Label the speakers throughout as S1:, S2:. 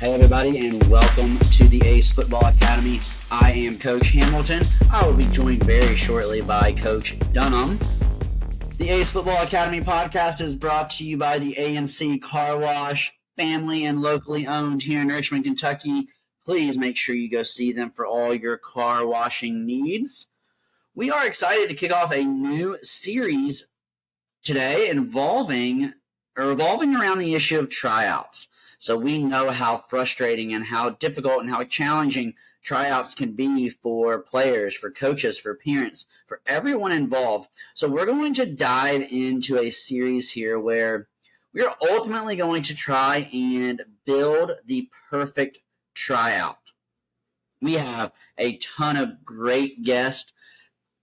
S1: Hey everybody, and welcome to the ACE Football Academy. I am Coach Hamilton. I will be joined very shortly by Coach Dunham. The ACE Football Academy podcast is brought to you by the A&C Car Wash, family and locally owned here in Richmond, Kentucky. Please make sure you go see them for all your car washing needs. We are excited to kick off a new series today revolving around the issue of tryouts. So we know how frustrating and how difficult and how challenging tryouts can be for players, for coaches, for parents, for everyone involved. So we're going to dive into a series here where we are ultimately going to try and build the perfect tryout. We have a ton of great guests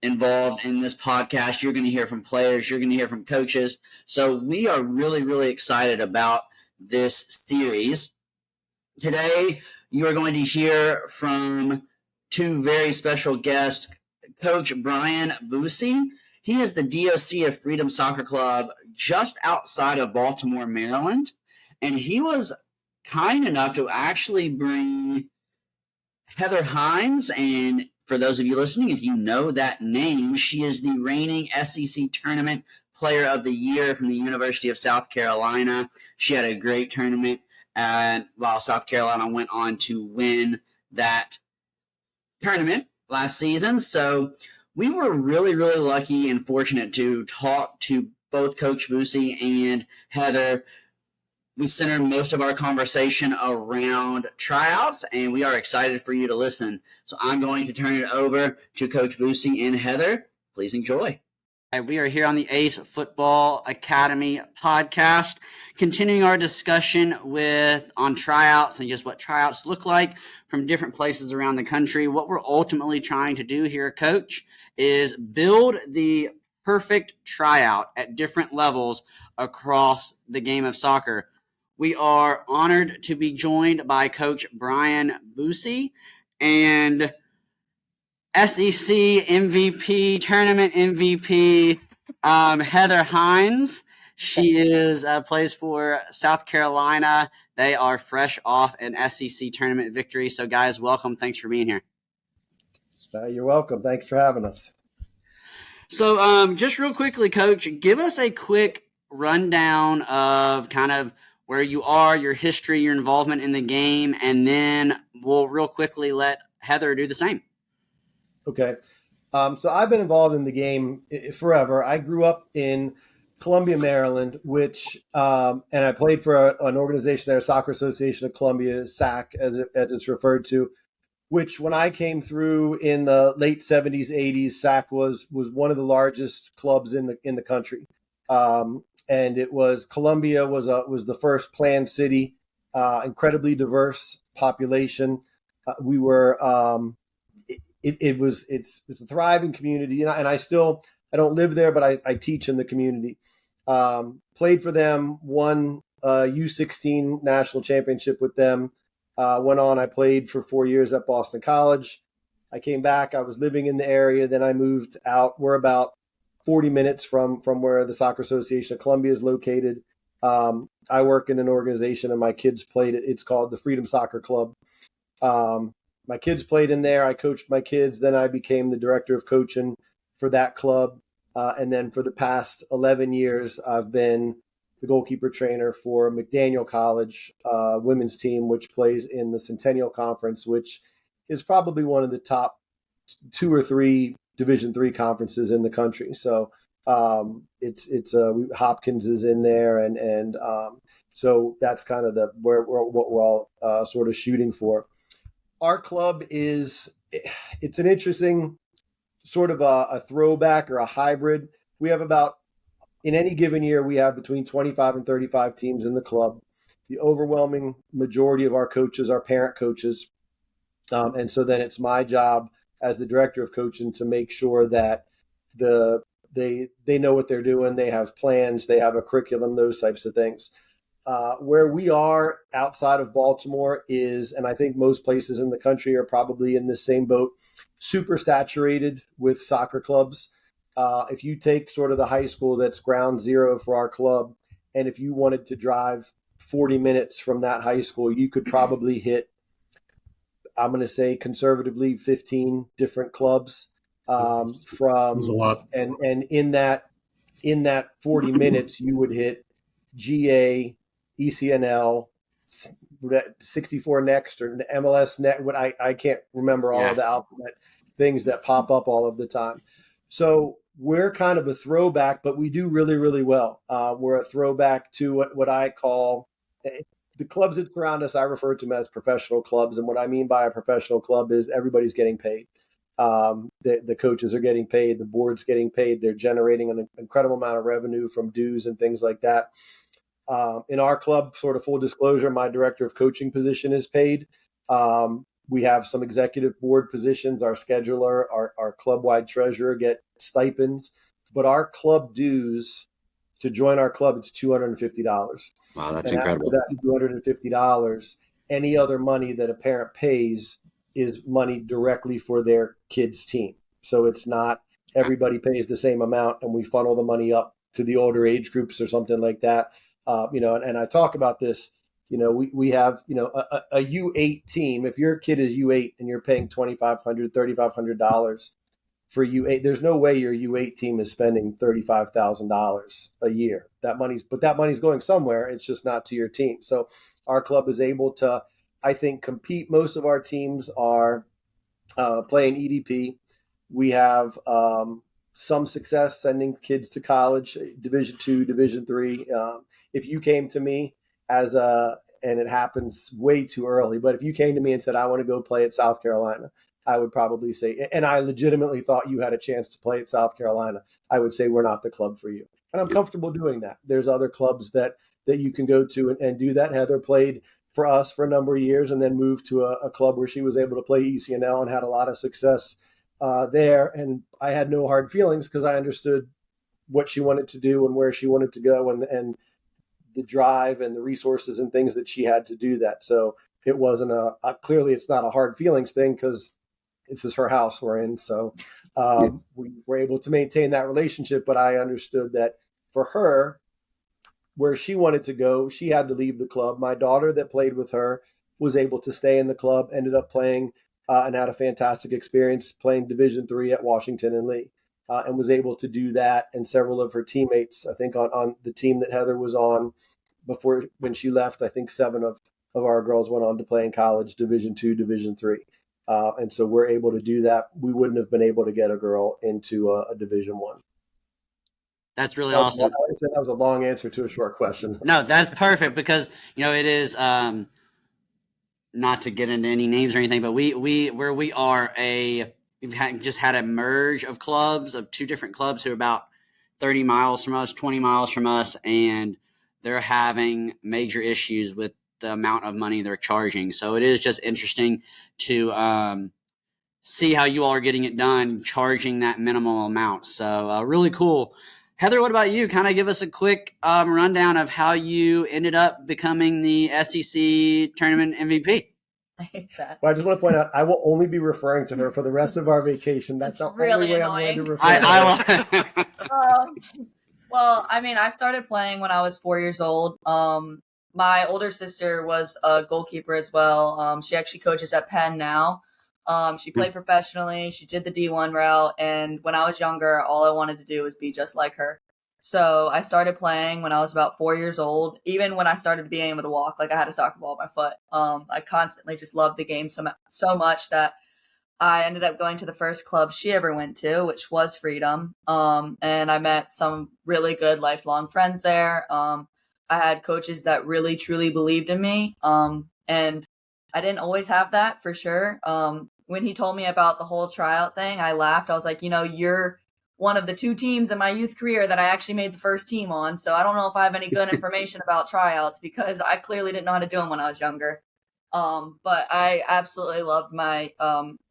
S1: involved in this podcast. You're going to hear from players. You're going to hear from coaches. So we are really, really excited about this series. Today, you are going to hear from two very special guests, Coach Brian Boussy. He is the DOC of Freedom Soccer Club just outside of Baltimore, Maryland. And he was kind enough to actually bring Heather Hinz, and for those of you listening, if you know that name, she is the reigning SEC Tournament Player of the Year from the University of South Carolina. She had a great tournament, and while South Carolina went on to win that tournament last season. So we were really, really lucky and fortunate to talk to both Coach Boussy and Heather. We centered most of our conversation around tryouts, and we are excited for you to listen. So I'm going to turn it over to Coach Boussy and Heather. Please enjoy. We are here on the ACE Football Academy podcast, continuing our discussion on tryouts and just what tryouts look like from different places around the country. What we're ultimately trying to do here, Coach, is build the perfect tryout at different levels across the game of soccer. We are honored to be joined by Coach Brian Boussy and SEC MVP, tournament MVP, Heather Hinz. She plays for South Carolina. They are fresh off an SEC tournament victory. So, guys, welcome. Thanks for being here.
S2: You're welcome. Thanks for having us.
S1: So, just real quickly, Coach, give us a quick rundown of kind of where you are, your history, your involvement in the game, and then we'll real quickly let Heather do the same.
S2: Okay. So I've been involved in the game forever. I grew up in Columbia, Maryland, and I played for an organization there, Soccer Association of Columbia, SAC, as it's referred to, which when I came through in the late 70s, 80s, SAC was one of the largest clubs in the country. And it was Columbia was the first planned city, incredibly diverse population. We were it's a thriving community, and I don't live there, but I teach in the community. Played for them, won U16 national championship with them. Went on. I played for 4 years at Boston College. I came back. I was living in the area. Then I moved out. We're about 40 minutes from where the Soccer Association of Columbia is located. I work in an organization, and my kids played it. It's called the Freedom Soccer Club. My kids played in there. I coached my kids. Then I became the director of coaching for that club. And then for the past 11 years, I've been the goalkeeper trainer for McDaniel College women's team, which plays in the Centennial Conference, which is probably one of the top 2 or 3 Division III conferences in the country. So it's Hopkins is in there, and so that's kind of what we're all sort of shooting for. Our club it's an interesting sort of a throwback or a hybrid. We have in any given year, we have between 25 and 35 teams in the club. The overwhelming majority of our coaches are parent coaches. And so then it's my job as the director of coaching to make sure that they know what they're doing. They have plans, they have a curriculum, those types of things. Where we are outside of Baltimore is, and I think most places in the country are probably in the same boat, super saturated with soccer clubs. If you take sort of the high school that's ground zero for our club, and if you wanted to drive 40 minutes from that high school, you could probably hit, I'm going to say conservatively, 15 different clubs.
S3: That's a lot.
S2: And in that 40 minutes, you would hit GA, ECNL, 64 Next, or MLS Net. What I can't remember all of the alphabet things that pop up all of the time. So we're kind of a throwback, but we do really, really well. We're a throwback to what I call the clubs that surround us. I refer to them as professional clubs. And what I mean by a professional club is everybody's getting paid. The coaches are getting paid, the board's getting paid. They're generating an incredible amount of revenue from dues and things like that. In our club, sort of full disclosure, my director of coaching position is paid. We have some executive board positions. Our scheduler, our club-wide treasurer get stipends. But our club dues to join our club, it's $250.
S3: Wow, that's
S2: and
S3: incredible.
S2: After that $250, any other money that a parent pays is money directly for their kid's team. So it's not everybody pays the same amount and we funnel the money up to the older age groups or something like that. And I talk about this, we have, a U8 team. If your kid is U8 and you're paying $2,500, $3,500 for U8, there's no way your U8 team is spending $35,000 a year. That money's going somewhere. It's just not to your team. So our club is able to, I think, compete. Most of our teams are playing EDP. We have some success sending kids to college, Division II, Division III. If you came to me and it happens way too early, but if you came to me and said, I want to go play at South Carolina, I would probably say, and I legitimately thought you had a chance to play at South Carolina, I would say we're not the club for you. And I'm comfortable doing that. There's other clubs that you can go to and do that. Heather played for us for a number of years and then moved to a club where she was able to play ECNL and had a lot of success there. And I had no hard feelings because I understood what she wanted to do and where she wanted to go and the drive and the resources and things that she had to do that. So it wasn't clearly it's not a hard feelings thing because this is her house we're in. So we were able to maintain that relationship, but I understood that for her, where she wanted to go, she had to leave the club. My daughter that played with her was able to stay in the club, ended up playing and had a fantastic experience playing Division III at Washington and Lee, and was able to do that. And several of her teammates, I think on the team that Heather was on before when she left, I think 7 of our girls went on to play in college, Division II, Division III. And so we're able to do that. We wouldn't have been able to get a girl into a Division I.
S1: That's really awesome.
S2: That was a long answer to a short question.
S1: No, that's perfect because, it is not to get into any names or anything, but we've just had a merge of clubs, of 2 different clubs who are about 30 miles from us, 20 miles from us, and they're having major issues with the amount of money they're charging. So it is just interesting to see how you all are getting it done, charging that minimal amount. So really cool. Heather, what about you? Kind of give us a quick rundown of how you ended up becoming the SEC tournament MVP.
S2: Well, I just want to point out, I will only be referring to her for the rest of our vacation. That's the
S4: really
S2: only way
S4: annoying.
S2: I'm going to refer to her.
S4: Well, I started playing when I was 4 years old. My older sister was a goalkeeper as well. She actually coaches at Penn now. She played professionally. She did the D1 route. And when I was younger, all I wanted to do was be just like her. So I started playing when I was about 4 years old. Even when I started being able to walk, like I had a soccer ball at my foot. I constantly just loved the game so much that I ended up going to the first club she ever went to, which was Freedom. And I met some really good lifelong friends there. I had coaches that really, truly believed in me. And I didn't always have that for sure. When he told me about the whole tryout thing, I laughed. I was like, you're one of the 2 teams in my youth career that I actually made the first team on. So I don't know if I have any good information about tryouts because I clearly didn't know how to do them when I was younger. But I absolutely loved my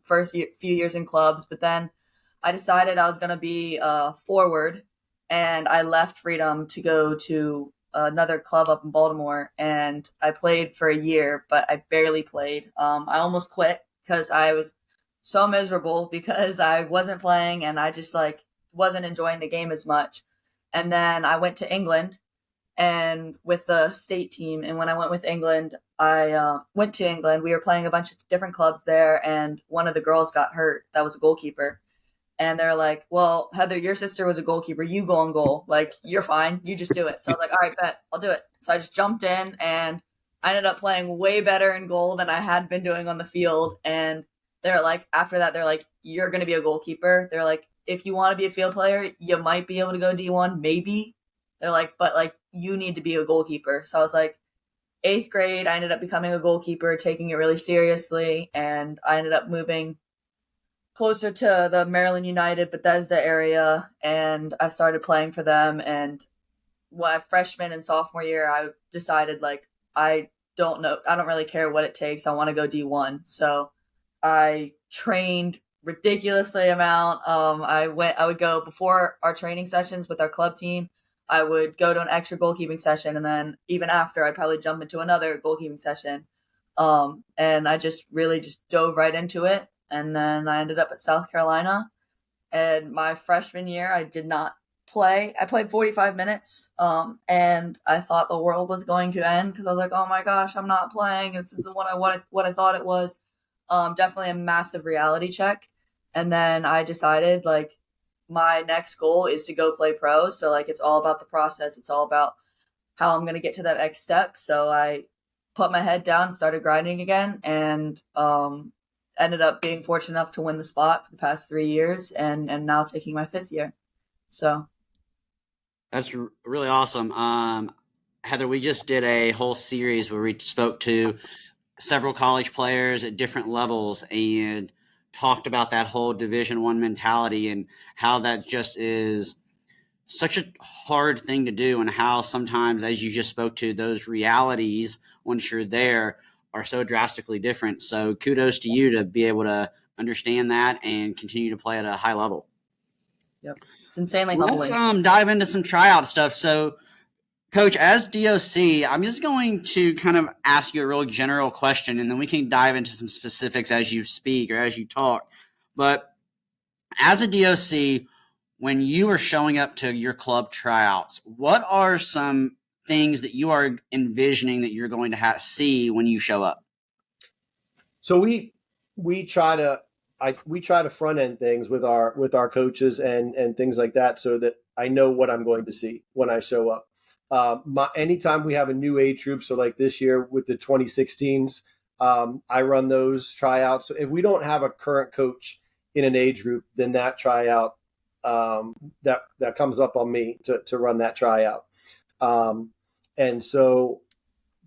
S4: first few years in clubs. But then I decided I was going to be forward, and I left Freedom to go to another club up in Baltimore. And I played for a year, but I barely played. I almost quit because I was so miserable because I wasn't playing and I just wasn't enjoying the game as much. And then I went to England and with the state team. And when I went with England, I went to England. We were playing a bunch of different clubs there, and one of the girls got hurt. That was a goalkeeper. And they're like, well, Heather, your sister was a goalkeeper. You go on goal. Like, you're fine. You just do it. So I was like, all right, bet. I'll do it. So I just jumped in, and I ended up playing way better in goal than I had been doing on the field. And they're like, after that, they're like, you're going to be a goalkeeper. They're like, if you want to be a field player, you might be able to go D1, maybe. They're like, but like, you need to be a goalkeeper. So I was like, 8th grade, I ended up becoming a goalkeeper, taking it really seriously. And I ended up moving closer to the Maryland United Bethesda area, and I started playing for them. And my freshman and sophomore year, I decided, like, I don't really care what it takes. I want to go D1. So I trained ridiculously amount. I would go before our training sessions with our club team. I would go to an extra goalkeeping session, and then even after, I'd probably jump into another goalkeeping session. And I just really just dove right into it. And then I ended up at South Carolina. And my freshman year, I did not play. I played 45 minutes, and I thought the world was going to end because I was like, oh my gosh, I'm not playing. This isn't what I thought it was. Definitely a massive reality check. And then I decided, like, my next goal is to go play pro. So, like, it's all about the process. It's all about how I'm going to get to that next step. So I put my head down, started grinding again, and ended up being fortunate enough to win the spot for the past 3 years, and now taking my 5th year. So
S1: that's really awesome. Heather, we just did a whole series where we spoke to several college players at different levels and talked about that whole Division I mentality and how that just is such a hard thing to do, and how sometimes, as you just spoke to, those realities once you're there are so drastically different. So kudos to you to be able to understand that and continue to play at a high level.
S4: Yep. It's insanely humbling.
S1: Let's dive into some tryout stuff. So, Coach, as DOC, I'm just going to kind of ask you a real general question, and then we can dive into some specifics as you speak or as you talk. But as a DOC, when you are showing up to your club tryouts, what are some things that you are envisioning that you're going to see when you show up?
S2: So we try to front end things with our coaches and things like that, so that I know what I'm going to see when I show up. Anytime we have a new age group, so like this year with the 2016s, I run those tryouts. So if we don't have a current coach in an age group, then that tryout that comes up on me to run that tryout. And so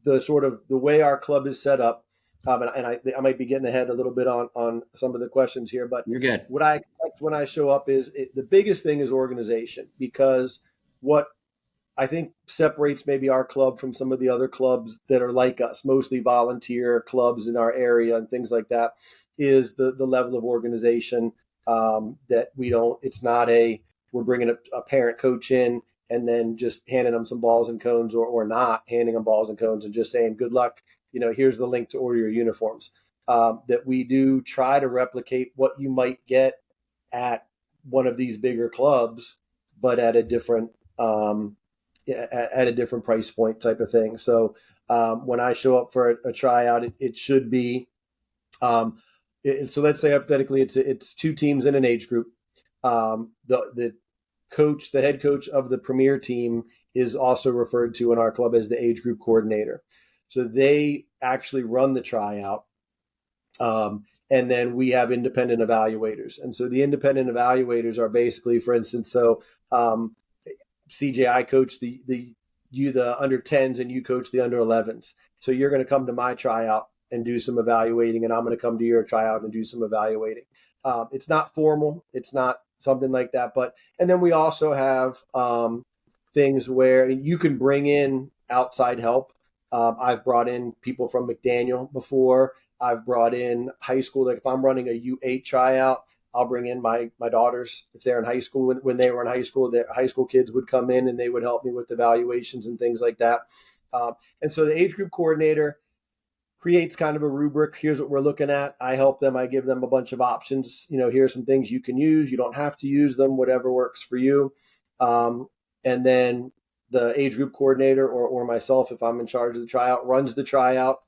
S2: the way our club is set up, and I might be getting ahead a little bit on some of the questions here, but
S1: you're good.
S2: What I expect when I show up is the biggest thing is organization, because what I think separates maybe our club from some of the other clubs that are like us, mostly volunteer clubs in our area and things like that, is the level of organization that we don't. It's not we're bringing a parent coach in and then just handing them some balls and cones, or not handing them balls and cones and just saying, good luck, here's the link to order your uniforms. That we do try to replicate what you might get at one of these bigger clubs, but at a different price point type of thing. So when I show up for a tryout, it should be, so let's say hypothetically it's 2 teams in an age group. The head coach of the premier team is also referred to in our club as the age group coordinator. So they actually run the tryout. And then we have independent evaluators. And so the independent evaluators are basically, for instance, CJ, I coach the under 10s and you coach the under 11s. So you're going to come to my tryout and do some evaluating, and I'm going to come to your tryout and do some evaluating. It's not formal. It's not something like that. And then we also have things where you can bring in outside help. I've brought in people from McDaniel before. I've brought in high school. Like if I'm running a U8 tryout, I'll bring in my daughters if they're in high school. When they were in high school, their high school kids would come in and they would help me with evaluations and things like that. And so the age group coordinator creates kind of a rubric. Here's what we're looking at. I help them. I give them a bunch of options. Here's some things you can use. You don't have to use them, whatever works for you. And then the age group coordinator or myself, if I'm in charge of the tryout, runs the tryout.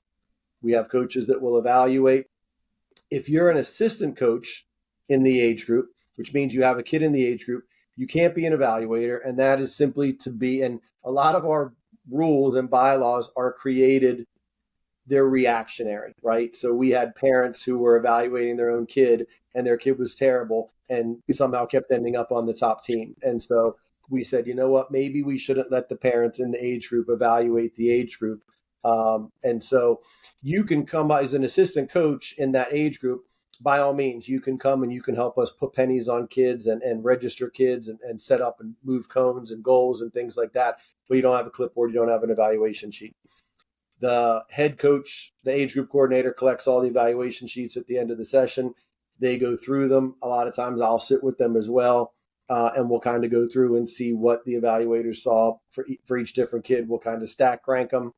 S2: We have coaches that will evaluate. If you're an assistant coach in the age group, which means you have a kid in the age group, you can't be an evaluator. And that is simply to be, and a lot of our rules and bylaws are created, they're reactionary, right? So we had parents who were evaluating their own kid and their kid was terrible and somehow kept ending up on the top team. And so we said, you know what, maybe we shouldn't let the parents in the age group evaluate the age group. And so you can come as an assistant coach in that age group. By all means, you can come and you can help us put pennies on kids and register kids and set up and move cones and goals and things like that. But you don't have a clipboard, you don't have an evaluation sheet. The head coach, the age group coordinator, collects all the evaluation sheets at the end of the session. They go through them. A lot of times I'll sit with them as well, and we'll kind of go through and see what the evaluators saw for each different kid. We'll kind of stack rank them.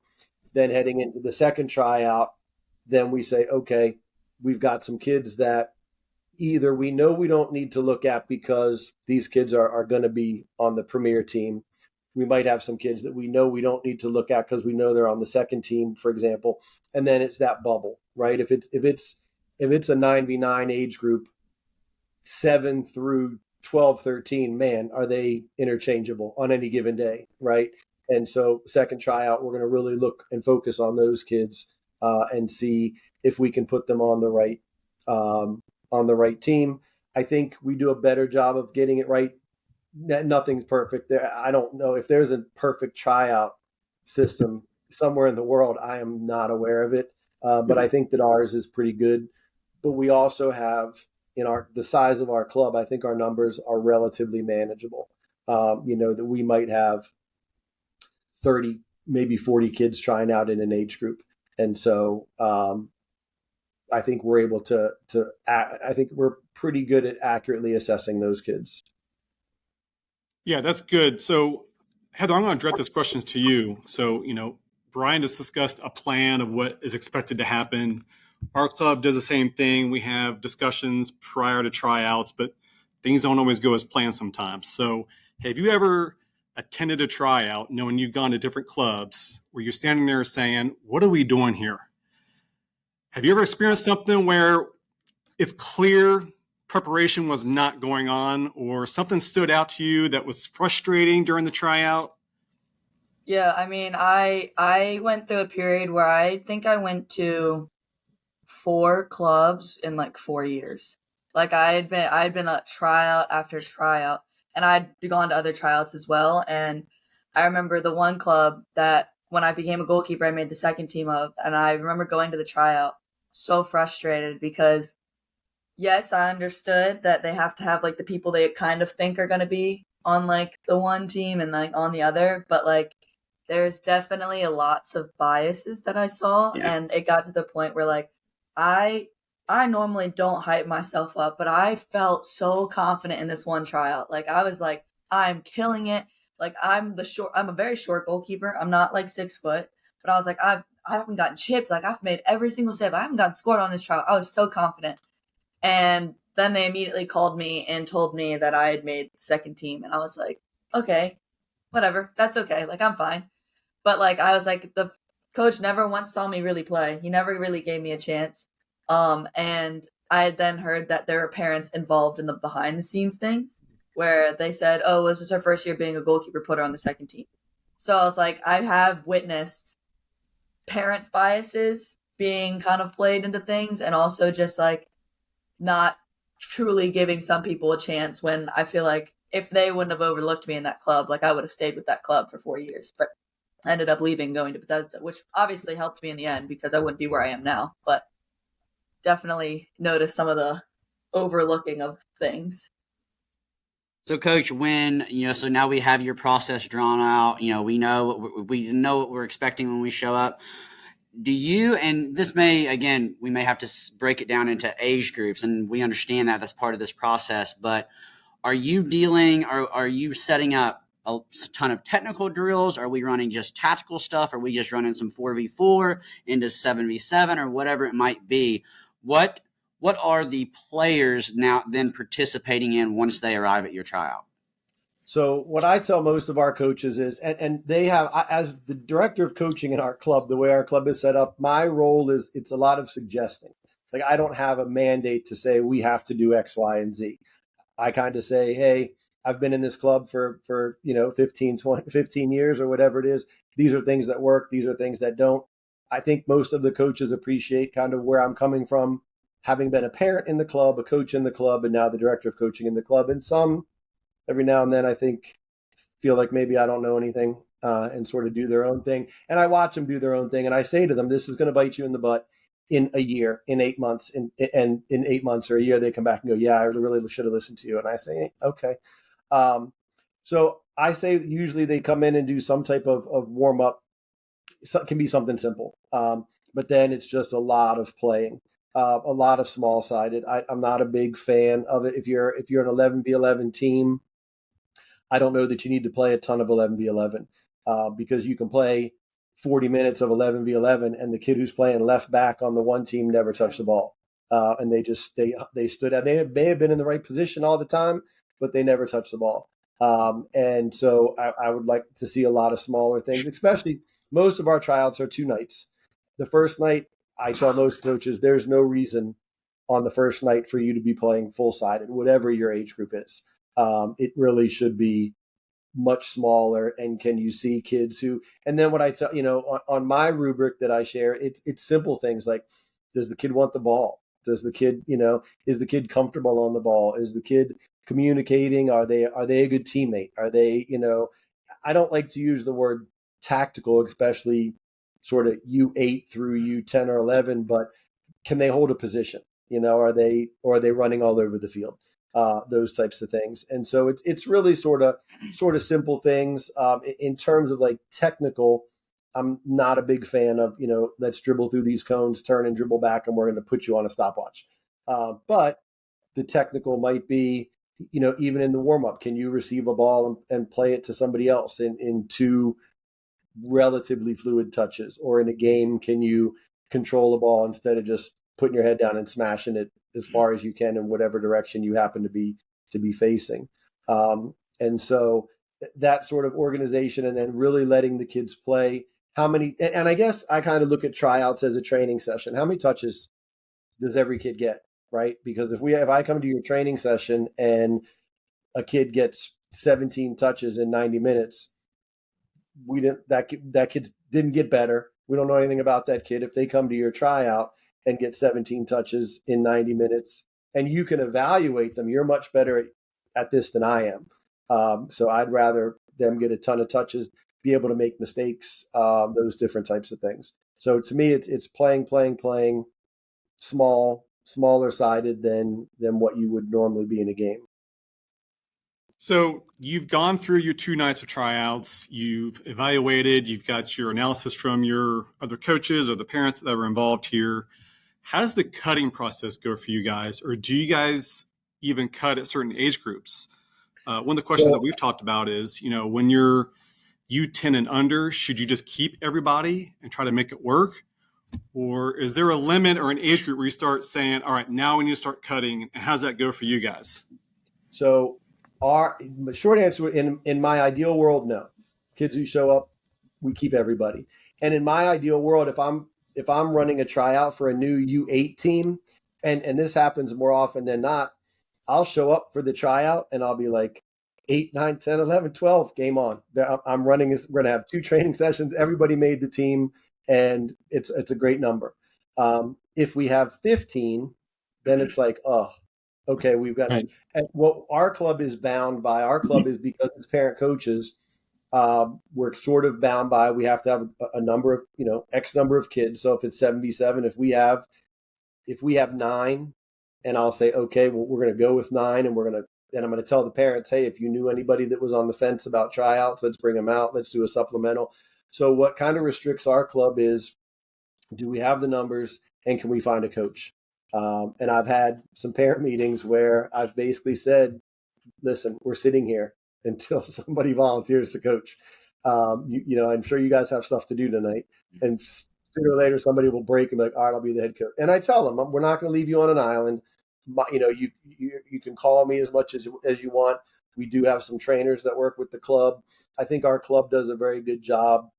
S2: Then heading into the second tryout, then we say, okay, we've got some kids that either we know we don't need to look at because these kids are going to be on the premier team. We might have some kids that we know we don't need to look at because we know they're on the second team, for example. And then it's that bubble, right? If it's a 9v9 age group, 7 through 12, 13, man, are they interchangeable on any given day, right? And so second tryout, we're going to really look and focus on those kids and see if we can put them on the right team. I think we do a better job of getting it right. Nothing's perfect there. I don't know if there's a perfect tryout system somewhere in the world. I am not aware of it, but I think that ours is pretty good. But we also have the size of our club, I think our numbers are relatively manageable. That we might have 30, maybe 40 kids trying out in an age group. And so I think we're able I think we're pretty good at accurately assessing those kids.
S3: Yeah, that's good. So, Heather, I'm going to direct this questions to you. So, Brian just discussed a plan of what is expected to happen. Our club does the same thing. We have discussions prior to tryouts, but things don't always go as planned sometimes. So, have you ever attended a tryout knowing you've gone to different clubs where you're standing there saying, what are we doing here? Have you ever experienced something where it's clear preparation was not going on or something stood out to you that was frustrating during the tryout?
S4: Yeah, I mean, I went through a period where I think I went to 4 clubs in like 4 years. Like I had been at tryout after tryout, and I'd gone to other tryouts as well. And I remember the one club that when I became a goalkeeper, I made the second team of, and I remember going to the tryout so frustrated because yes, I understood that they have to have like the people they kind of think are going to be on like the one team and like on the other, but like there's definitely lots of biases that I saw, and it got to the point where like I normally don't hype myself up, but I felt so confident in this one tryout. Like I was like, I'm killing it. Like I'm a very short goalkeeper. I'm not like 6 foot, but I was like, I haven't gotten chipped. Like I've made every single save. I haven't gotten scored on this tryout. I was so confident. And then they immediately called me and told me that I had made the second team. And I was like, okay, whatever. That's okay. Like, I'm fine. But, like, I was like, the coach never once saw me really play. He never really gave me a chance. And I had then heard that there were parents involved in the behind-the-scenes things where they said, oh, this is her first year being a goalkeeper, put her on the second team. So I was like, I have witnessed parents' biases being kind of played into things and also just, like, not truly giving some people a chance when I feel like if they wouldn't have overlooked me in that club, like I would have stayed with that club for 4 years. But I ended up leaving, going to Bethesda, which obviously helped me in the end because I wouldn't be where I am now. But definitely noticed some of the overlooking of things.
S1: So, Coach, so now we have your process drawn out. We know what we're expecting when we show up. Do you, and this may, again, we may have to break it down into age groups, and we understand that that's part of this process, but are you setting up a ton of technical drills? Are we running just tactical stuff? Are we just running some 4v4 into 7v7 or whatever it might be? What are the players now then participating in once they arrive at your tryout?
S2: So what I tell most of our coaches is, and they have, as the director of coaching in our club, the way our club is set up, my role is it's a lot of suggesting. Like I don't have a mandate to say we have to do X, Y, and Z. I kind of say, hey, I've been in this club for 15 years or whatever it is. These are things that work. These are things that don't. I think most of the coaches appreciate kind of where I'm coming from, having been a parent in the club, a coach in the club, and now the director of coaching in the club. And some every now and then I think feel like maybe I don't know anything and sort of do their own thing. And I watch them do their own thing. And I say to them, this is going to bite you in the butt in a year, in 8 months, and in 8 months or a year, they come back and go, yeah, I really should have listened to you. And I say, okay. So I say usually they come in and do some type of warm up. It can be something simple. But then it's just a lot of playing. A lot of small sided. I'm not a big fan of it. If you're an 11v11 team, I don't know that you need to play a ton of 11v11 because you can play 40 minutes of 11v11 and the kid who's playing left back on the one team never touched the ball. And they stood out. They may have been in the right position all the time, but they never touched the ball. And so I would like to see a lot of smaller things, especially most of our tryouts are 2 nights. The first night, I tell most coaches, there's no reason on the first night for you to be playing full-sided, whatever your age group is. It really should be much smaller. And can you see kids who, and then what I tell, on my rubric that I share, it's simple things like, does the kid want the ball? Does the kid, is the kid comfortable on the ball? Is the kid communicating? Are they a good teammate? Are they, I don't like to use the word tactical, especially sort of U8 through U10 or 11, but can they hold a position? Are they running all over the field? Those types of things. And so it's really sort of simple things. In terms of like technical, I'm not a big fan of, let's dribble through these cones, turn and dribble back, and we're going to put you on a stopwatch. But the technical might be, even in the warm-up, can you receive a ball and play it to somebody else in 2 relatively fluid touches? Or in a game, can you control the ball instead of just putting your head down and smashing it as far as you can in whatever direction you happen to be facing? And so that sort of organization, and then really letting the kids play. How many? And I guess I kind of look at tryouts as a training session. How many touches does every kid get? Right? Because if I come to your training session and a kid gets 17 touches in 90 minutes, that kid didn't get better. We don't know anything about that kid. If they come to your tryout and get 17 touches in 90 minutes and you can evaluate them, you're much better at this than I am. So I'd rather them get a ton of touches, be able to make mistakes, those different types of things. So to me, it's playing, smaller sided than what you would normally be in a game.
S3: So you've gone through your 2 nights of tryouts, you've evaluated, you've got your analysis from your other coaches or the parents that were involved here. How does the cutting process go for you guys? Or do you guys even cut at certain age groups? One of the questions that we've talked about is, when you're U10 and under, should you just keep everybody and try to make it work? Or is there a limit or an age group where you start saying, all right, now we need to start cutting? And how does that go for you guys?
S2: So the short answer, in my ideal world, no. Kids who show up, we keep everybody. And in my ideal world, if I'm running a tryout for a new U8 team, and this happens more often than not, I'll show up for the tryout and I'll be like 8, 9, 10, 11, 12, game on. I'm running. We're going to have 2 training sessions. Everybody made the team, and it's a great number. If we have 15, then it's like, oh, okay, we've got right. And what our club is bound by. Our club is, because it's parent coaches, we're sort of bound by, we have to have a number of, X number of kids. So if it's 7v7, if we have 9, and I'll say, okay, well, we're going to go with 9, and I'm going to tell the parents, hey, if you knew anybody that was on the fence about tryouts, let's bring them out. Let's do a supplemental. So what kind of restricts our club is, do we have the numbers, and can we find a coach? And I've had some parent meetings where I've basically said, listen, we're sitting here until somebody volunteers to coach. I'm sure you guys have stuff to do tonight. And sooner or later, somebody will break and be like, all right, I'll be the head coach. And I tell them, we're not going to leave you on an island. You can call me as much as you want. We do have some trainers that work with the club. I think our club does a very good job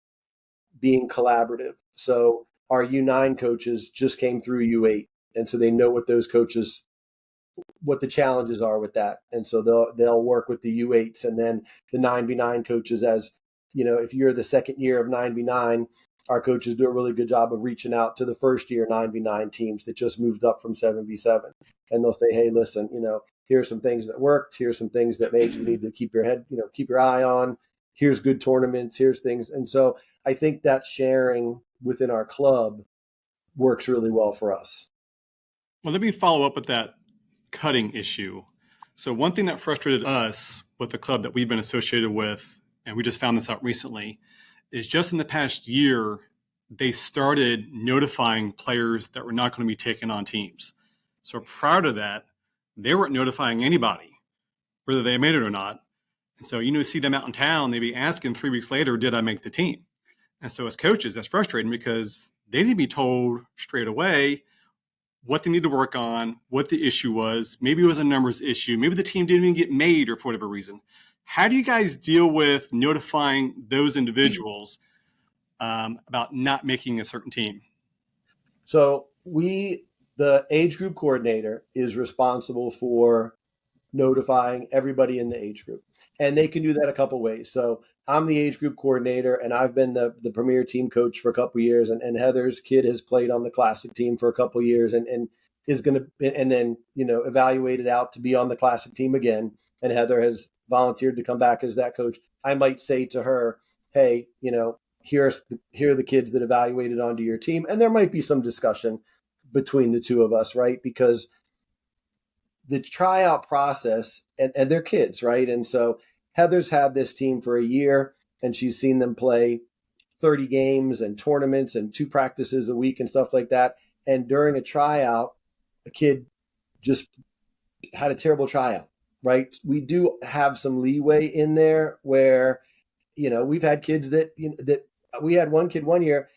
S2: being collaborative. So our U9 coaches just came through U8, and so they know what those coaches, what the challenges are with that, and so they'll work with the U8s, and then the 9v9 coaches. As you know, if you're the second year of 9v9, our coaches do a really good job of reaching out to the first year 9v9 teams that just moved up from 7v7, and they'll say, hey, listen, here's some things that worked, here's some things that maybe you need to keep your eye on, here's good tournaments, here's things. And so I think that sharing within our club works really well for us.
S3: Well, let me follow up with that cutting issue. So one thing that frustrated us with the club that we've been associated with, and we just found this out recently, is just in the past year, they started notifying players that were not going to be taken on teams. So prior to that, they weren't notifying anybody, whether they made it or not. And so, see them out in town, they'd be asking 3 weeks later, did I make the team? And so as coaches, that's frustrating because they need to be told straight away what they need to work on, what the issue was. Maybe it was a numbers issue. Maybe the team didn't even get made or for whatever reason. How do you guys deal with notifying those individuals about not making a certain team?
S2: So the age group coordinator is responsible for notifying everybody in the age group. And they can do that a couple ways. So I'm the age group coordinator, and I've been the premier team coach for a couple of years. And Heather's kid has played on the classic team for a couple of years and is going to, and then, evaluated out to be on the classic team again. And Heather has volunteered to come back as that coach. I might say to her, hey, here are the kids that evaluated onto your team. And there might be some discussion between the two of us, right? Because the tryout process, and they're kids, right? And so Heather's had this team for a year, and she's seen them play 30 games and tournaments and 2 practices a week and stuff like that. And during a tryout, a kid just had a terrible tryout, right? We do have some leeway in there where, we've had kids that we had one kid one year,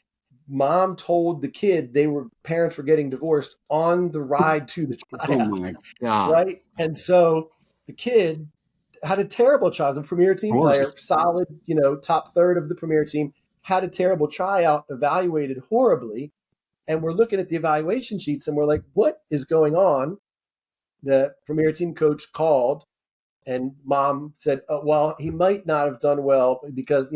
S2: mom told the kid parents were getting divorced on the ride to the tryout.
S5: Oh my God.
S2: Right. And so the kid had a terrible tryout, a premier team player, solid, top third of the premier team, had a terrible tryout, evaluated horribly. And we're looking at the evaluation sheets and we're like, what is going on? The premier team coach called and mom said, oh, well, he might not have done well because,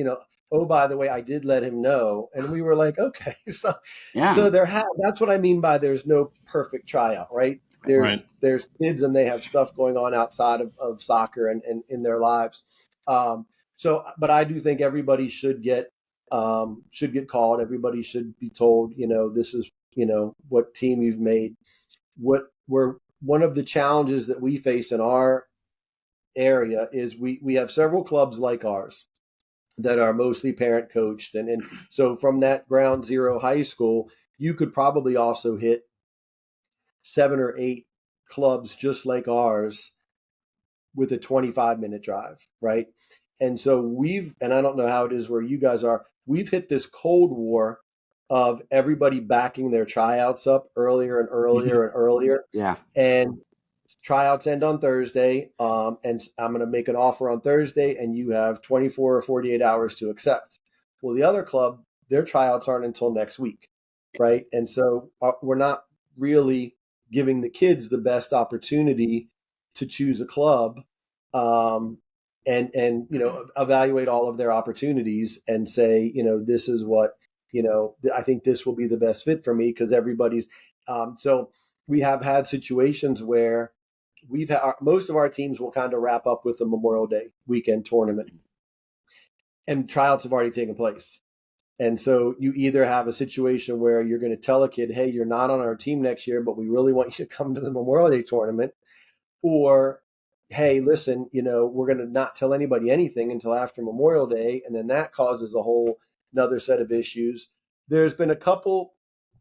S2: oh, by the way, I did let him know. And we were like, okay. So that's what I mean by there's no perfect tryout, right? There's kids and they have stuff going on outside of soccer and in their lives. But I do think everybody should get called. Everybody should be told, this is, what team you've made. One of the challenges that we face in our area is we have several clubs like ours that are mostly parent coached. And so from that ground zero high school, you could probably also hit 7 or 8 clubs just like ours with a 25-minute drive, right? And so and I don't know how it is where you guys are, we've hit this cold war of everybody backing their tryouts up earlier and earlier and earlier.
S5: Yeah.
S2: And tryouts end on Thursday, and I'm going to make an offer on Thursday, and you have 24 or 48 hours to accept. Well, the other club, their tryouts aren't until next week, right? And so we're not really giving the kids the best opportunity to choose a club and evaluate all of their opportunities and say, this is what, I think this will be the best fit for me because everybody's so we have had situations where most of our teams will kind of wrap up with a Memorial Day weekend tournament, and tryouts have already taken place. And so you either have a situation where you're going to tell a kid, hey, you're not on our team next year, but we really want you to come to the Memorial Day tournament, or, hey, listen, we're going to not tell anybody anything until after Memorial Day. And then that causes a whole another set of issues. There's been a couple,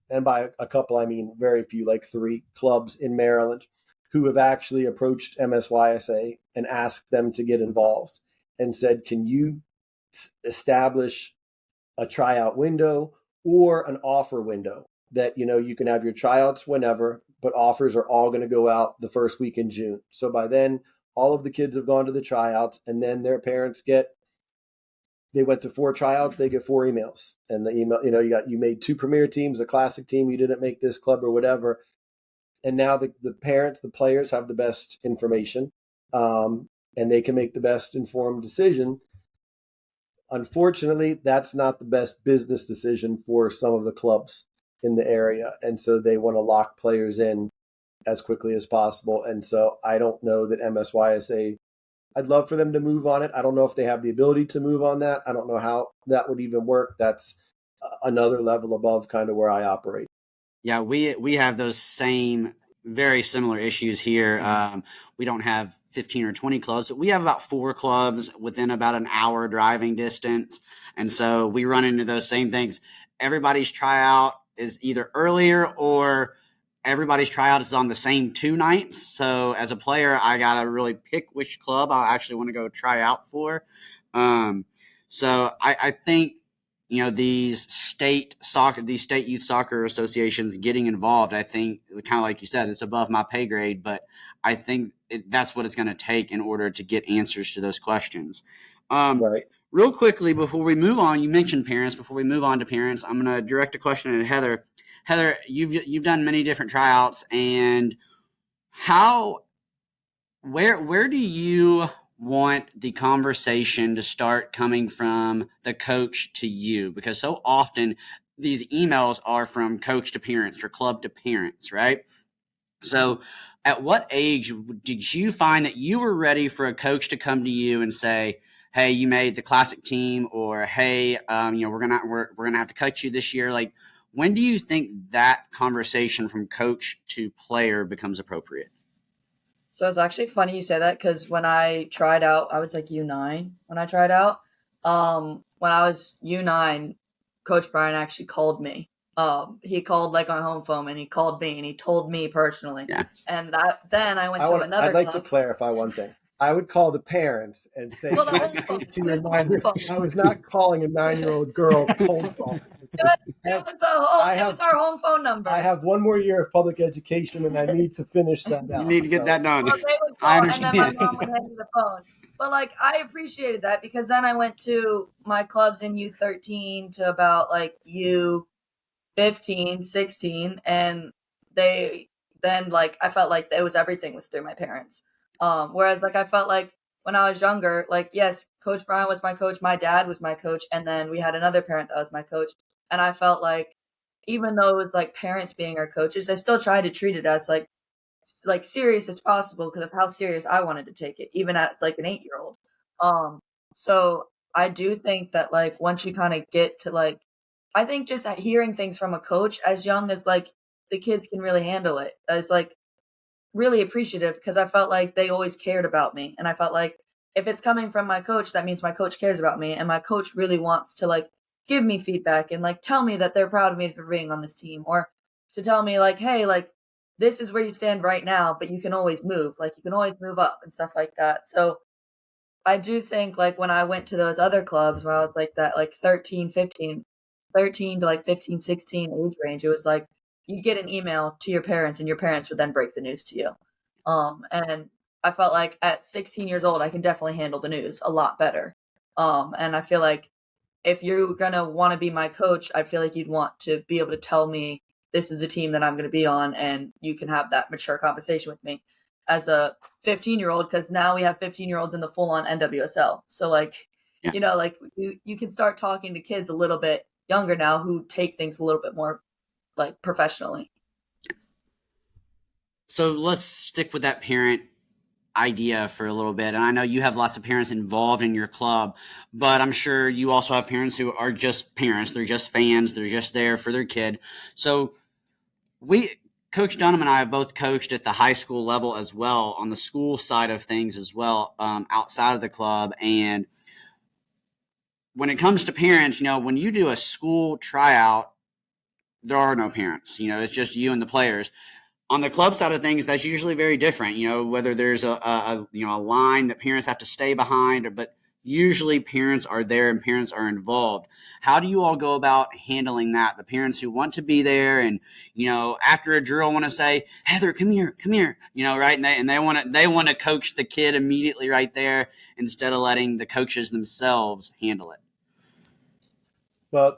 S2: and by a couple, I mean very few, like 3 clubs in Maryland who have actually approached MSYSA and asked them to get involved and said, can you establish a tryout window or an offer window that, you can have your tryouts whenever, but offers are all going to go out the first week in June. So by then, all of the kids have gone to the tryouts, and then their parents they went to 4 tryouts, they get 4 emails. And the email, you made 2 premier teams, a classic team, you didn't make this club or whatever. And now the parents, the players have the best information, and they can make the best informed decision. Unfortunately, that's not the best business decision for some of the clubs in the area. And so they want to lock players in as quickly as possible. And so I don't know that MSYSA, I'd love for them to move on it. I don't know if they have the ability to move on that. I don't know how that would even work. That's another level above kind of where I operate.
S1: Yeah, we have those same very similar issues here. We don't have 15 or 20 clubs, but we have about 4 clubs within about an hour driving distance. And so we run into those same things. Everybody's tryout is either earlier or everybody's tryout is on the same 2 nights. So as a player, I got to really pick which club I actually want to go try out for. So I think, these state youth soccer associations getting involved, I think, kind of like you said, it's above my pay grade, but I think that's what it's going to take in order to get answers to those questions.
S2: Right.
S1: Real quickly, before we move on, you mentioned parents. Before we move on to parents, I'm going to direct a question at Heather. Heather, you've done many different tryouts, and where do you want the conversation to start coming from the coach to you? Because so often these emails are from coach to parents or club to parents, right? So at what age did you find that you were ready for a coach to come to you and say, hey, you made the classic team, or hey, we're gonna have to cut you this year? Like, when do you think that conversation from coach to player becomes appropriate?
S4: So it's actually funny you say that, because when I tried out, I was like U9 when I tried out. When I was U9, Coach Brian actually called me. He called like on home phone, and he called me and he told me personally.
S1: Yeah.
S4: And then I went to another
S2: I'd like
S4: club.
S2: to clarify one thing. I would call the parents and say,
S4: Well, the
S2: "Can I
S4: home
S2: speak
S4: phone.
S2: to
S4: It
S2: your
S4: was the home
S2: 9-year-old?"
S4: phone.
S2: I was not calling a 9-year-old girl cold call.
S4: It was our home phone number.
S2: I have one more year of public education, and I need to finish that out.
S1: You need to get that done.
S4: Well, they would
S1: I
S4: call, and then my
S1: understand.
S4: mom would hand me the phone. But like, I appreciated that, because then I went to my clubs in U13 to about like U15, 16, and I felt like everything was through my parents. Whereas like I felt like when I was younger, like, yes, Coach Brian was my coach, my dad was my coach, and then we had another parent that was my coach. And I felt like, even though it was like parents being our coaches, I still tried to treat it as like serious as possible, because of how serious I wanted to take it, even at like an 8-year-old. So I do think that like once you kind of get to like, I think just hearing things from a coach as young as like the kids can really handle it is like really appreciative, because I felt like they always cared about me. And I felt like if it's coming from my coach, that means my coach cares about me, and my coach really wants to like give me feedback and like tell me that they're proud of me for being on this team, or to tell me like, hey, like this is where you stand right now, but you can always move, like you can always move up and stuff like that. So I do think like when I went to those other clubs where I was like that, like 13 to like 15, 16 age range, it was like you get an email to your parents and your parents would then break the news to you. And I felt like at 16 years old, I can definitely handle the news a lot better. And I feel like if you're going to want to be my coach, I feel like you'd want to be able to tell me this is a team that I'm going to be on, and you can have that mature conversation with me as a 15-year-old, because now we have 15-year-olds in the full-on NWSL. So like,
S1: Yeah.
S4: like you can start talking to kids a little bit younger now who take things a little bit more like professionally.
S1: So let's stick with that parent idea for a little bit. And I know you have lots of parents involved in your club, but I'm sure you also have parents who are just parents. They're just fans. They're just there for their kid. So Coach Dunham and I have both coached at the high school level as well, on the school side of things as well, outside of the club. And when it comes to parents, when you do a school tryout, there are no parents. It's just you and the players. On the club side of things, that's usually very different. Whether there's a line that parents have to stay behind, but usually parents are there and parents are involved. How do you all go about handling that? The parents who want to be there and, after a drill want to say, Heather, come here, right? And they want to coach the kid immediately right there instead of letting the coaches themselves handle it.
S2: Well,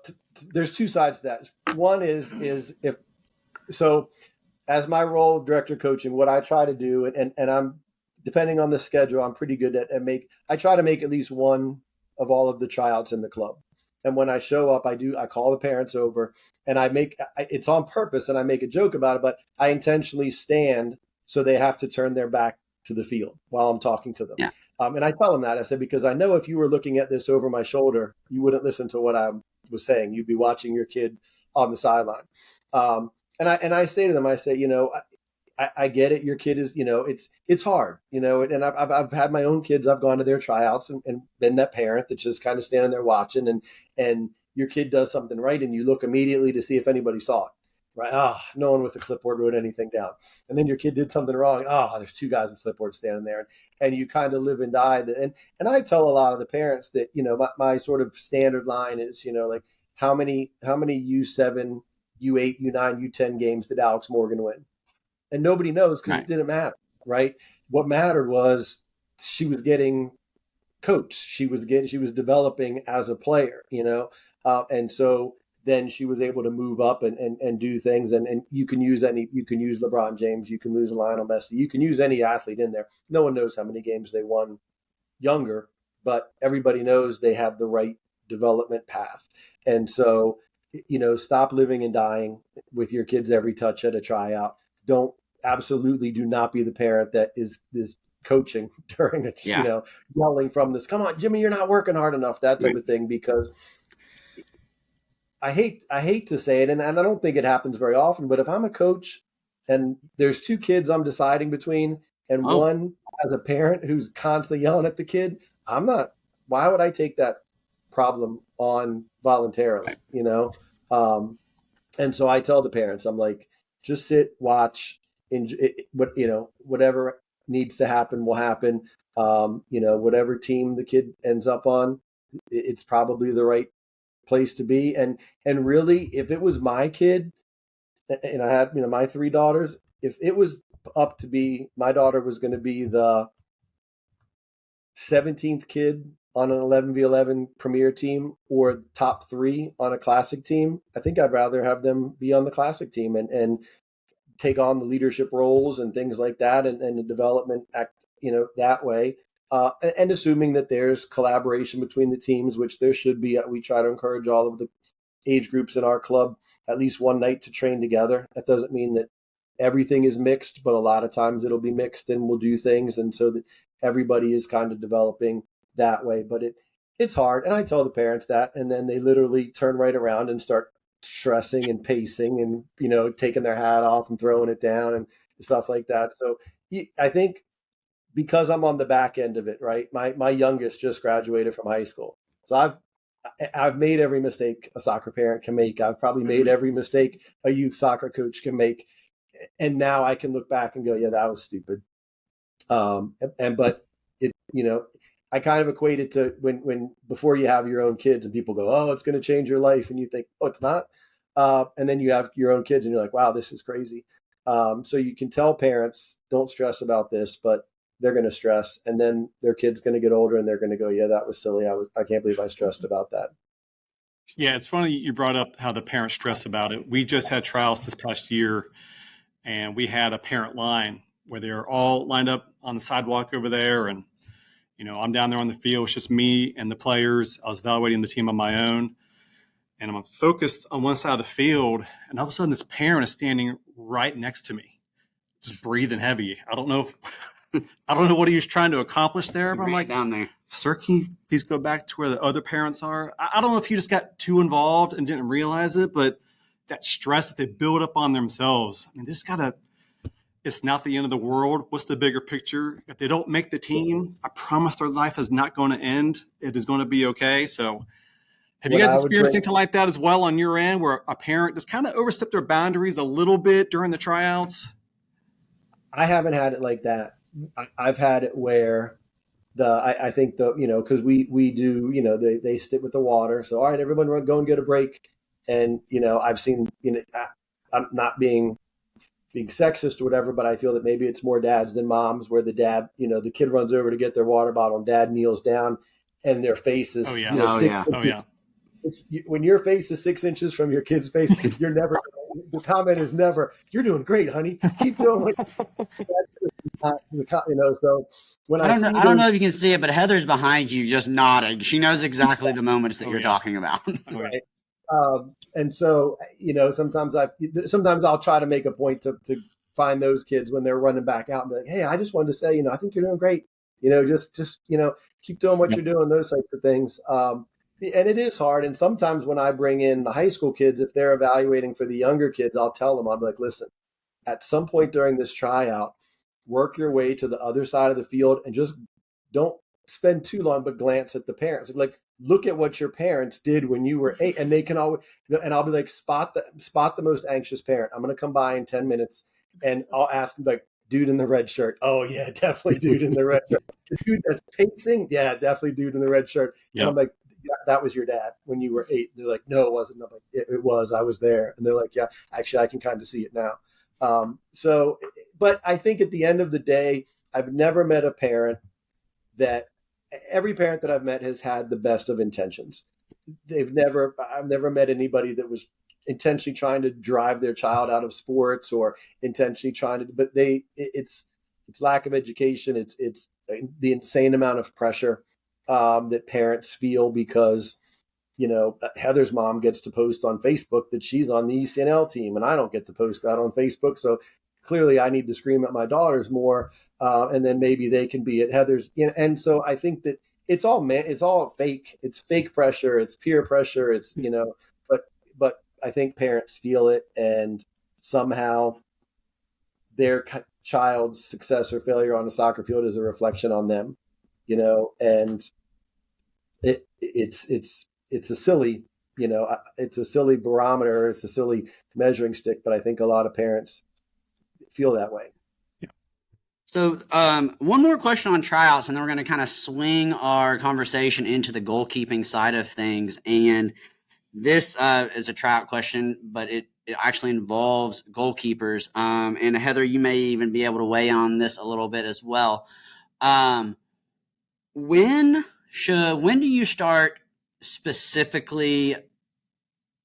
S2: there's two sides to that. One is if so, as my role, director of coaching, what I try to do, and I'm depending on the schedule, I'm pretty good at I try to make at least one of all of the tryouts in the club. And when I show up, I call the parents over, and it's on purpose, and I make a joke about it, but I intentionally stand so they have to turn their back to the field while I'm talking to them.
S1: Yeah.
S2: And I tell them that. I said, because I know if you were looking at this over my shoulder, you wouldn't listen to what I was saying. You'd be watching your kid on the sideline. And I say to them, I say, I get it. Your kid is, it's hard, and I've had my own kids. I've gone to their tryouts and been that parent that's just kind of standing there watching, and your kid does something right, and you look immediately to see if anybody saw it. Right? No one with a clipboard wrote anything down. And then your kid did something wrong. There's two guys with clipboards standing there, and you kind of live and die. And I tell a lot of the parents that, my sort of standard line is, like how many U7, U8, U9, U10 games did Alex Morgan win? And nobody knows because It didn't matter, right? What mattered was she was getting coached. She was developing as a player, and so then she was able to move up and do things. And you can use LeBron James, you can use Lionel Messi, you can use any athlete in there. No one knows how many games they won younger, but everybody knows they have the right development path. And so, stop living and dying with your kids every touch at a tryout. Absolutely do not be the parent that is coaching during yelling from this, come on, Jimmy, you're not working hard enough, that type of thing, because I hate to say it, and I don't think it happens very often, but if I'm a coach and there's two kids I'm deciding between, and one as a parent who's constantly yelling at the kid, why would I take that problem on voluntarily, and so I tell the parents, I'm like, just sit, watch, whatever needs to happen will happen. Whatever team the kid ends up on, it's probably the right place to be. And really, if it was my kid, and I had, my three daughters, if it was up to be, my daughter was going to be the 17th kid on an 11v11 premier team or top 3 on a classic team, I think I'd rather have them be on the classic team and take on the leadership roles and things like that, and the development act, that way. And assuming that there's collaboration between the teams, which there should be. We try to encourage all of the age groups in our club at least one night to train together. That doesn't mean that everything is mixed, but a lot of times it'll be mixed and we'll do things. And so that everybody is kind of developing that way. But it's hard. And I tell the parents that, and then they literally turn right around and start stressing and pacing and, taking their hat off and throwing it down and stuff like that. So I think because I'm on the back end of it, right? My youngest just graduated from high school. So I've made every mistake a soccer parent can make. I've probably made every mistake a youth soccer coach can make. And now I can look back and go, yeah, that was stupid. But it, I kind of equate it to when before you have your own kids and people go, oh, it's going to change your life. And you think, oh, it's not. And then you have your own kids and you're like, wow, this is crazy. So you can tell parents, don't stress about this, but they're going to stress. And then their kid's going to get older and they're going to go, yeah, that was silly. I can't believe I stressed about that.
S3: Yeah, it's funny you brought up how the parents stress about it. We just had trials this past year, and we had a parent line where they were all lined up on the sidewalk over there. And, I'm down there on the field. It's just me and the players. I was evaluating the team on my own. And I'm focused on one side of the field. And all of a sudden, this parent is standing right next to me, just breathing heavy. I don't know what he was trying to accomplish there. But I'm like,
S1: down there,
S3: sir, can you please go back to where the other parents are? I don't know if he just got too involved and didn't realize it, but that stress that they build up on themselves. I mean, it's not the end of the world. What's the bigger picture? If they don't make the team, I promise their life is not going to end. It is going to be okay. So have you guys experienced anything like that as well on your end, where a parent just kind of overstepped their boundaries a little bit during the tryouts?
S2: I haven't had it like that. I've had it where I think because we do, they stick with the water. So, all right, everyone go and get a break. And, I've seen, I'm not being sexist or whatever, but I feel that maybe it's more dads than moms, where the dad, the kid runs over to get their water bottle and dad kneels down and their face is,
S3: Oh yeah.
S2: When your face is 6 inches from your kid's face, the comment is never, "You're doing great, honey. Keep doing what." So when
S1: I don't know if you can see it, but Heather's behind you, just nodding. She knows exactly the moments that you're talking about.
S2: Right. And so, sometimes I'll try to make a point to find those kids when they're running back out and be like, "Hey, I just wanted to say, I think you're doing great. Just keep doing what you're doing." Those types of things. And it is hard. And sometimes when I bring in the high school kids, if they're evaluating for the younger kids, I'll tell them, I'm like, "Listen, at some point during this tryout, work your way to the other side of the field and just don't spend too long, but glance at the parents. Like, look at what your parents did when you were 8." And they can always, and I'll be like, spot the most anxious parent. I'm going to come by in 10 minutes and I'll ask them, like, "Dude in the red shirt." "Oh yeah, definitely dude in the red shirt." "The dude that's pacing?" "Yeah, definitely dude in the red shirt." Yep. And I'm like, "Yeah, that was your dad when you were 8. They're like, "No, it wasn't." I'm like, it was. I was there." And they're like, "Yeah, actually, I can kind of see it now." But I think at the end of the day, I've never met a parent every parent that I've met has had the best of intentions. I've never met anybody that was intentionally trying to drive their child out of sports or intentionally trying to, but it's lack of education. It's the insane amount of pressure that parents feel because, Heather's mom gets to post on Facebook that she's on the ECNL team, and I don't get to post that on Facebook. So clearly I need to scream at my daughters more. And then maybe they can be at Heather's. And so I think that it's all fake. It's fake pressure. It's peer pressure. It's, but I think parents feel it, and somehow their child's success or failure on the soccer field is a reflection on them, and it's a silly, it's a silly barometer. It's a silly measuring stick, but I think a lot of parents feel that way.
S1: So one more question on tryouts, and then we're going to kind of swing our conversation into the goalkeeping side of things. And this is a tryout question, but it actually involves goalkeepers. And Heather, you may even be able to weigh on this a little bit as well. When do you start specifically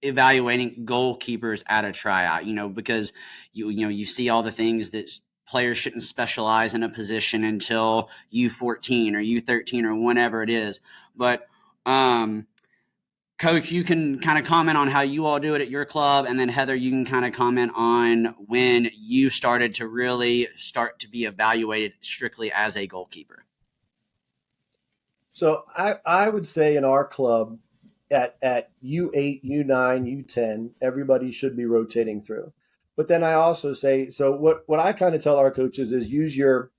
S1: evaluating goalkeepers at a tryout? Because you see all the things that players shouldn't specialize in a position until U14 or U13 or whenever it is. But Coach, you can kind of comment on how you all do it at your club, and then Heather, you can kind of comment on when you started to really start to be evaluated strictly as a goalkeeper.
S2: So I would say in our club at U8, U9, U10, everybody should be rotating through. But then I also say, so what I kind of tell our coaches is use your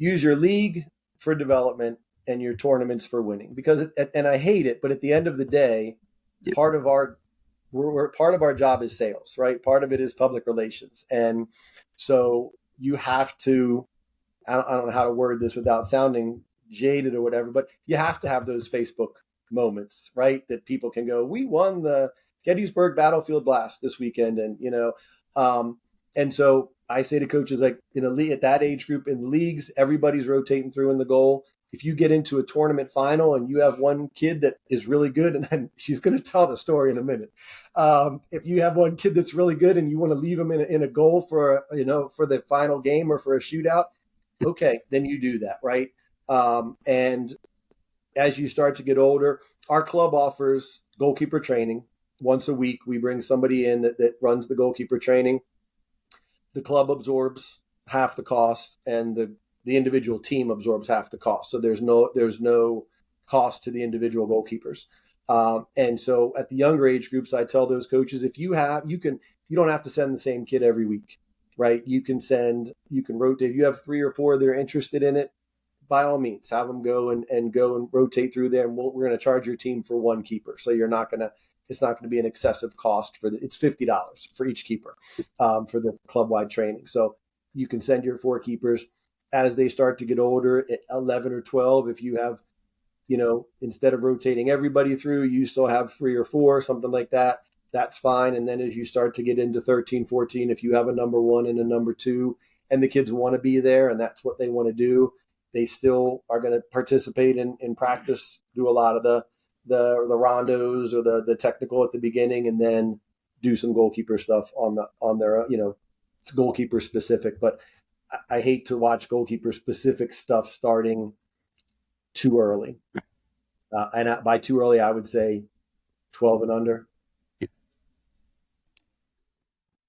S2: league for development and your tournaments for winning, because and I hate it, but at the end of the day, part of our job is sales, right? Part of it is public relations. And so you have to, I don't know how to word this without sounding jaded or whatever, but you have to have those Facebook moments, right? That people can go, "We won the Gettysburg Battlefield Blast this weekend." And, and so I say to coaches, like, at that age group in leagues, everybody's rotating through in the goal. If you get into a tournament final and you have one kid that is really good, and then she's going to tell the story in a minute. If you have one kid that's really good and you want to leave him in a goal for the final game or for a shootout, okay, then you do that, right? And as you start to get older, our club offers goalkeeper training once a week. We bring somebody in that runs the goalkeeper training. The club absorbs half the cost, and the individual team absorbs half the cost. So there's no cost to the individual goalkeepers. And so at the younger age groups, I tell those coaches, you don't have to send the same kid every week, right? You can rotate. If you have 3 or 4 that are interested in it, by all means, have them go and rotate through there. And we're going to charge your team for one keeper. So it's not going to be an excessive cost it's $50 for each keeper for the club-wide training. So you can send your 4 keepers. as they start to get older, at 11 or 12, if you have, instead of rotating everybody through, you still have 3 or 4, something like that, that's fine. And then as you start to get into 13, 14, if you have a number 1 and a number 2, and the kids want to be there and that's what they want to do, they still are going to participate in practice, do a lot of the rondos or the technical at the beginning, and then do some goalkeeper stuff on their, it's goalkeeper specific. But I hate to watch goalkeeper specific stuff starting too early. And by too early, I would say 12 and under.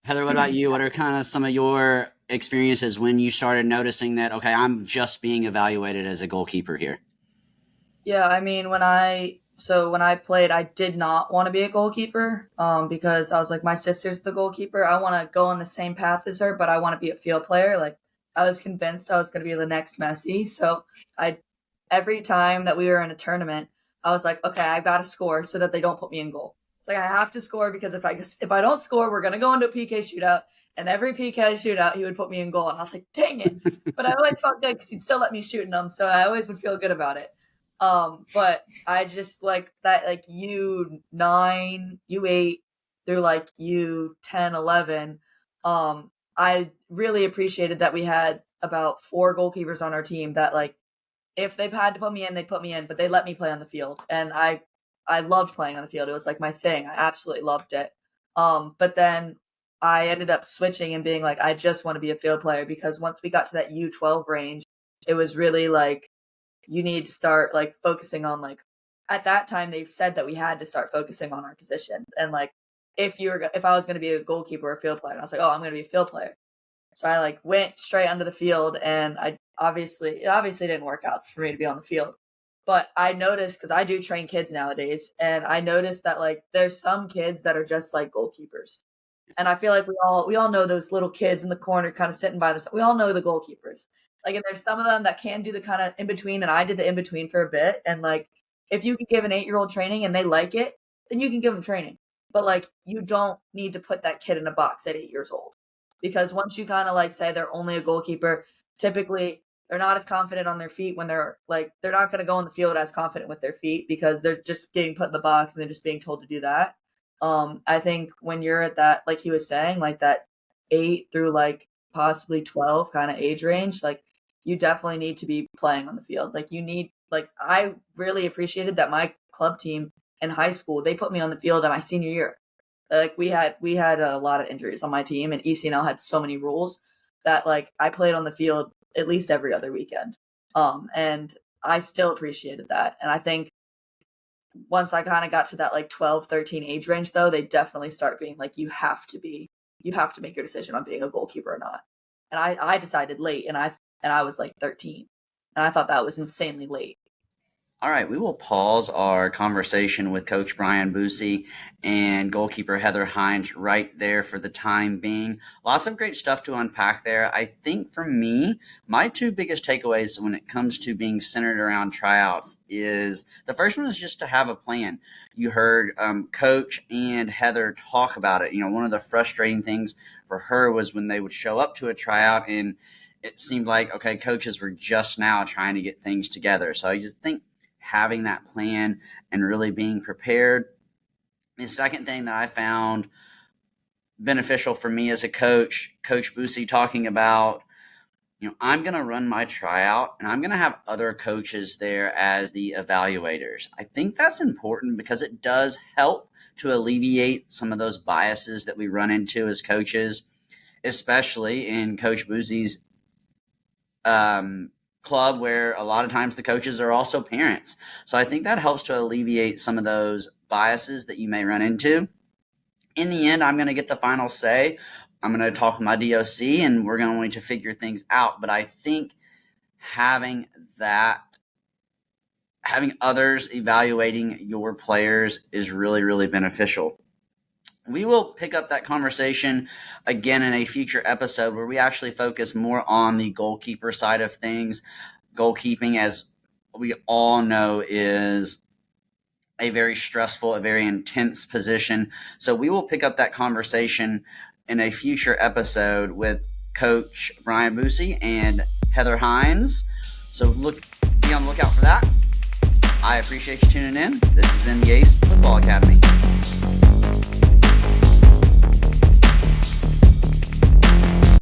S1: Heather, what about you? What are kind of some of your experiences when you started noticing that, okay, I'm just being evaluated as a goalkeeper here?
S4: Yeah, I mean, when I played, I did not want to be a goalkeeper because I was like, my sister's the goalkeeper. I want to go on the same path as her, but I want to be a field player. Like, I was convinced I was going to be the next Messi. So every time that we were in a tournament, I was like, okay, I've got to score so that they don't put me in goal. It's like, I have to score because if I don't score, we're going to go into a PK shootout. And every PK shootout, he would put me in goal. And I was like, dang it. But I always felt good because he'd still let me shoot in them. So I always would feel good about it. But I just like that, like U9, U8 through like U10, 11. I really appreciated that we had about 4 goalkeepers on our team that, like, if they had to put me in, they'd put me in, but they let me play on the field. And I loved playing on the field. It was like my thing. I absolutely loved it. But then I ended up switching and being like, I just want to be a field player, because once we got to that U12 range, it was really like, you need to start like focusing on, like, at that time they said that we had to start focusing on our position. And like, if I was going to be a goalkeeper or a field player, and I was like, oh, I'm going to be a field player. So I like went straight under the field, and it obviously didn't work out for me to be on the field. But I noticed, because I do train kids nowadays, and I noticed that like there's some kids that are just like goalkeepers. And I feel like we all know those little kids in the corner kind of sitting by themselves. We all know the goalkeepers. Like, and there's some of them that can do the kind of in between, and I did the in between for a bit. And like, if you could give an 8-year-old training and they like it, then you can give them training. But like, you don't need to put that kid in a box at 8 years old, because once you kind of like say they're only a goalkeeper, typically they're not as confident on their feet when they're not going to go on the field as confident with their feet, because they're just getting put in the box and they're just being told to do that. I think when you're at that, like he was saying, like that 8 through like possibly 12 kind of age range, like you definitely need to be playing on the field. Like you need, like, I really appreciated that my club team in high school, they put me on the field in my senior year. Like we had a lot of injuries on my team, and ECNL had so many rules that like I played on the field at least every other weekend. And I still appreciated that. And I think once I kind of got to that like 12, 13 age range, though, they definitely start being like, you have to make your decision on being a goalkeeper or not. And I decided late, and I was like 13, and I thought that was insanely late.
S1: All right, we will pause our conversation with Coach Brian Boussy and goalkeeper Heather Hinz right there for the time being. Lots of great stuff to unpack there. I think for me, my 2 biggest takeaways when it comes to being centered around tryouts is, the first one is just to have a plan. You heard Coach and Heather talk about it. You know, one of the frustrating things for her was when they would show up to a tryout and it seemed like, okay, coaches were just now trying to get things together. So I just think having that plan and really being prepared. The second thing that I found beneficial for me as a coach, Coach Boussy talking about, you know, I'm going to run my tryout and I'm going to have other coaches there as the evaluators. I think that's important because it does help to alleviate some of those biases that we run into as coaches, especially in Coach Boussy's club, where a lot of times the coaches are also parents. So I think that helps to alleviate some of those biases that you may run into. In the end, I'm going to get the final say. I'm going to talk with my DOC and we're going to figure things out. But I think having others evaluating your players is really, really beneficial. We will pick up that conversation again in a future episode where we actually focus more on the goalkeeper side of things. Goalkeeping, as we all know, is a very stressful, a very intense position. So we will pick up that conversation in a future episode with Coach Brian Boussy and Heather Hinz. So be on the lookout for that. I appreciate you tuning in. This has been the Ace Football Academy.